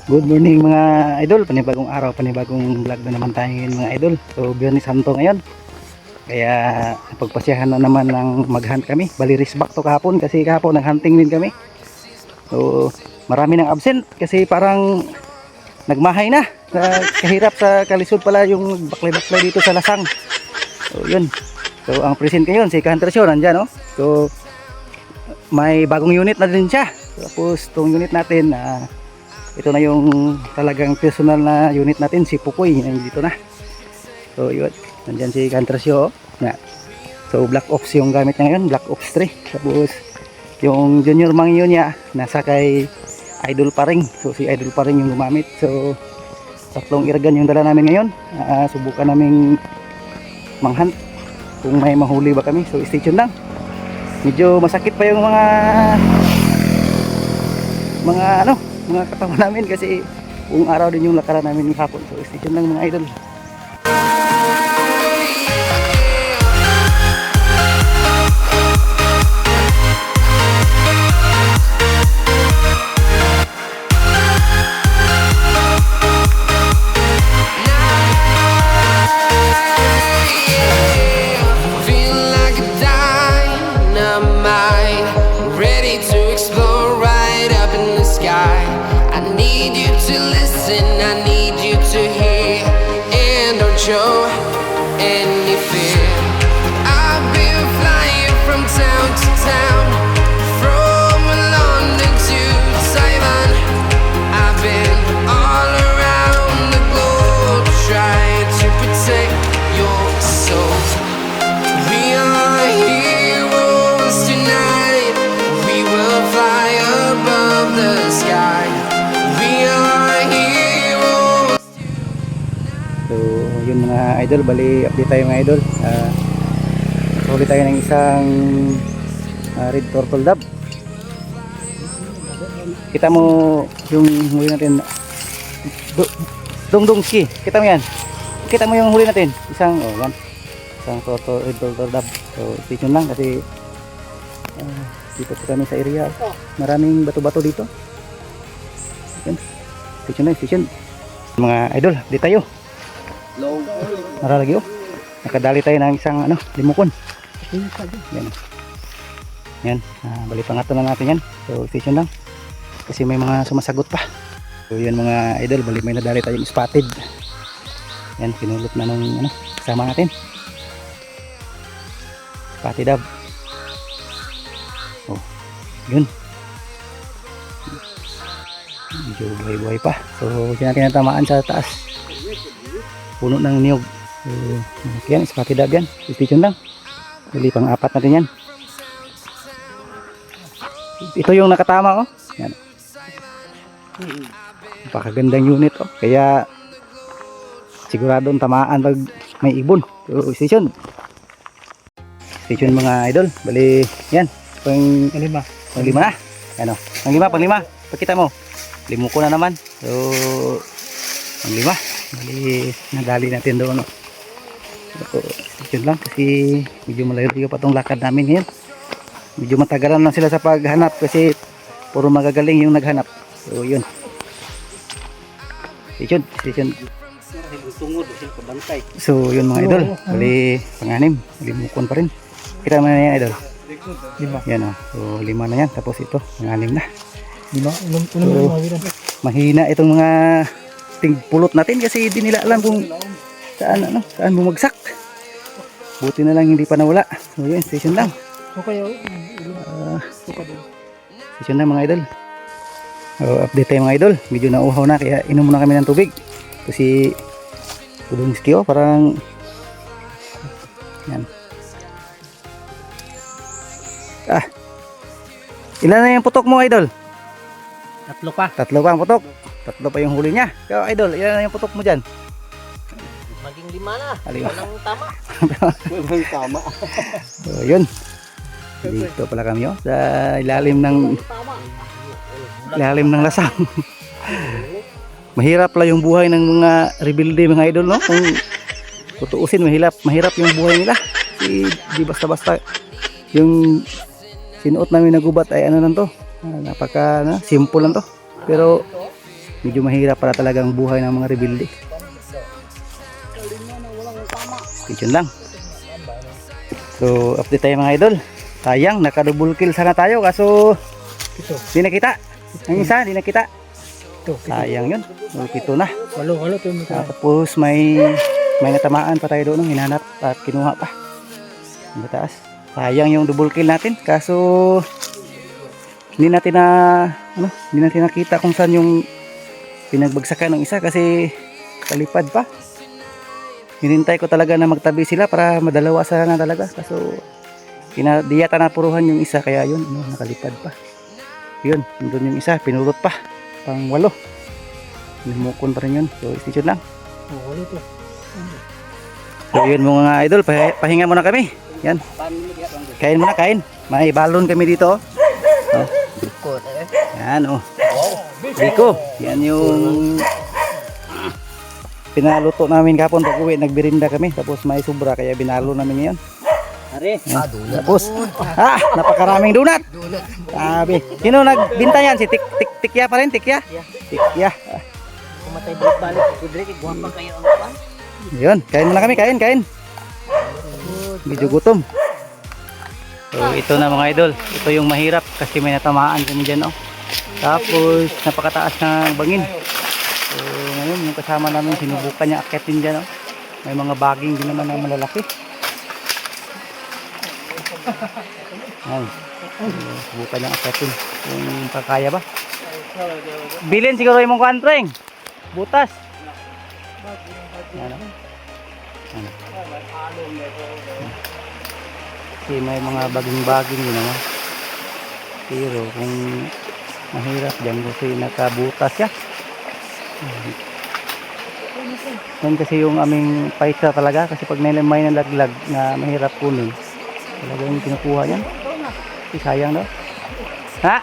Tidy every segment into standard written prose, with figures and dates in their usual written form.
Good morning mga idol, panibagong araw, panibagong vlog na naman tayo ngayon mga idol. So Biyernes Santo ngayon. Kaya pagpasyahan na naman ng mag-hunt kami. Bali back to kahapon kasi kahapon nag-hunting din kami. So marami nang absent kasi parang nagmahay na. Kahirap sa kalisod pala yung baklay-baklay dito sa Lasang. So yun. So ang present ngayon si Hunter Show nandyan, no? So may bagong unit na din siya. Tapos tong unit natin ito na yung talagang personal na unit natin, si Pukoy, dito na. So yun, nandyan si Hunter Show. So Black Ops yung gamit niya ngayon, Black Ops 3. Tapos yung junior mang yun niya, nasa kay Idol Paring. So si Idol Paring yung gumamit. So tatlong irgan yung dala namin ngayon. Subukan namin manghunt kung may mahuli ba kami. So stay tuned lang. Medyo masakit pa yung mga katawan namin kasi buong araw din yung lakaran namin hapon. So stay tuned lang mga idol. Show any fear. I've been flying from town to town, from London to Taiwan. I've been all around the globe trying to protect your soul. We are heroes tonight. We will fly above the sky. We are heroes. So yun mga idol, bali update tayo mga idol. Huli tayo ng isang red turtle dove. Kita mo yung huli natin, dongski, kita mo yan, kita mo yung huli natin, isang yan, isang red turtle dove. So stay tuned lang kasi dito po kami sa area, maraming bato-bato dito. Stay tuned lang, stay tuned mga idol, update tayo. Lagi, nakadali tayo ng isang limukon. Yan. Yan. Bali pangatlo na natin yan. So station lang. Kasi may mga sumasagot pa. So yan mga idol, bali may nadali tayong spotted. Yan, pinulot na nung kasama natin. Spotted dove. Oh, yun. Medyo buhay-buhay pa. So siya natin natamaan sa taas. Puno ng niyog. So, yan, spotted dove yan. Station lang. Bali pang apat natin yan. Ito yung nakatama, oh. Yan. Napakagandang unit, oh. Kaya siguradong tamaan pag may ibon. So station. Station mga idol. Bali yan. Pang-lima na. Ano? Pang-lima. Pakita mo. Limo ko na naman. So pang-lima. Bali nadali natin doon. So, yun lang kasi medyo malayo pa itong lakad namin ngayon. Medyo matagalan lang sila sa paghanap kasi puro magagaling yung naghanap. So yun. Station. So yun mga idol. Bali pang-anim. Limukon pa rin. Kita mo na yan idol. Lima. Yan o. So 5 na yan. Tapos ito pang-anim na. So, mahina itong mga tingpulot natin kasi hindi nila alam kung saan bumagsak. Buti na lang hindi pa nawala. So yun, station lang. Station lang mga idol. Update tayo mga idol. Medyo nauhaw na kaya inom muna kami ng tubig. Kasi Dongski, parang yan. Ilan na yung putok mo idol? Tatlo pa ang putok. Tatlo pa yung huli niya. Kaya idol, ilan na yung putok mo dyan? maging 5 na. Lima. Walang tama. Walang tama. So yun. Dito pala kami sa ilalim ng Lasang. Mahirap lang yung buhay ng mga rebelde mga idol, no? Kung tutuusin, mahirap yung buhay nila. Di basta-basta yung sinuot namin na gubat ay ano lang to. Napaka simple lang to. Pero medyo mahirap para talagang buhay ng mga rebelde. Yun lang. So update tayo mga idol. Sayang, naka-double kill sana tayo kaso di nakita. Ang isa, di nakita. Sayang yun. Pito na. Walo to mo. Tapos may natamaan pa tayo doon, hinanap at kinuha pa. Ang taas. Sayang yung double kill natin kaso hindi natin nakita kung saan yung pinagbagsakan ng isa kasi kalipad pa. Hinintay ko talaga na magtabi sila para madalawa sana talaga kaso diyata na puruhan yung isa kaya yun nakalipad pa. Yun, doon yung isa pinulot pa pang 8. Lumukon pa rin yun. So station lang. Walo to. So yun mga idol, pahinga muna kami. Yan. Kain muna, kain. May balon kami dito. Oh. Yan oh. Biko. Yan yung pinaluto namin kapon pag uwi. Nagbirinda kami. Tapos may sobra kaya binalo namin ngayon. Donut. Tapos, napakaraming donut. Sabi. Sino nagbinta yan? Si Tikya pa rin? Tikya? Tikya. Kumatay balik. Kudrik, guwang pa kayo ang pan. Yun, kain muna kami, kain. Medyo gutom. So ito na mga idol, ito yung mahirap kasi may natamaan kami dyan oh. Tapos napakataas ng bangin. So ngayon yung kasama namin sinubukan niya akyatin dyan oh. May mga baging din naman na malalaki. Ayan. Subukan niya akyatin kung kakaya ba. Bilin siguro yung mong kantreng. Butas. Ano? Ano? Kasi may mga baging-baging din naman. Pero kung mahirap dyan kasi nakabutas siya. Yan kasi yung aming paisa talaga kasi pag may nalaglag na mahirap kunin. Talaga yung kinukuha yan. Kasi sayang daw. Ha?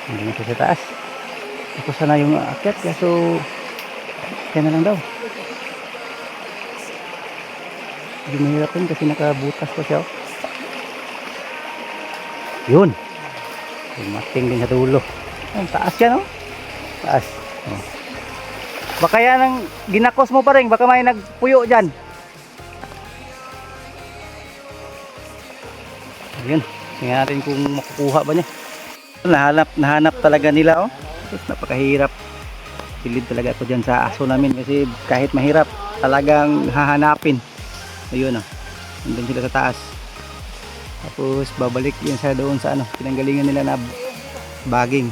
Hindi na sa taas. Ito sana yung akyat kaso kaya na lang daw. Hindi mahirap yun kasi nakabutas pa siya. Yun. Mating din sa dulo. Ang taas yan oh. Taas. Oh. Baka yan ang ginakos mo pa rin. Baka may nagpuyo dyan. Ayun. Tingnan natin kung makukuha ba niya. Nahanap talaga nila oh. Tapos napakahirap. Pilid talaga ito dyan sa aso namin kasi kahit mahirap talagang hahanapin. Ayun oh. Nandun sila sa taas. Tapos babalik yun sa doon sa ano, pinanggalingan nila na baging.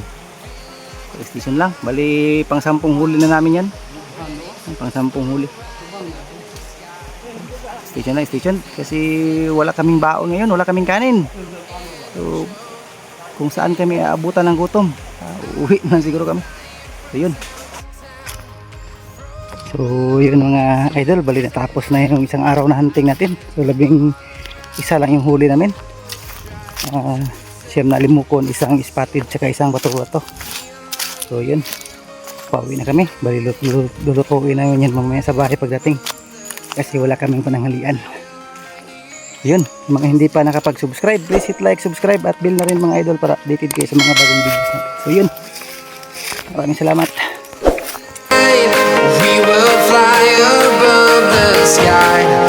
Station lang. Bali pang 10 huli na namin yan. Pang 10 huli. Station na, station. Kasi wala kaming baon ngayon, wala kaming kanin. So kung saan kami aabutan ng gutom, uwi na siguro kami. So yun. So yun mga idol, bali natapos na yung isang araw na hunting natin. So 11 lang yung huli namin. Siyam na limukon, isang spotted, tsaka isang bato-bato. So yun, pauwi na kami. Bali lulutuin na yun mamaya sa bahay pagdating kasi wala kaming pananghalian. Yun, mga hindi pa nakapag-subscribe, please hit like, subscribe at bell na rin mga idol para updated kayo sa mga bagong videos natin. So yun, maraming salamat. We will fly above the sky.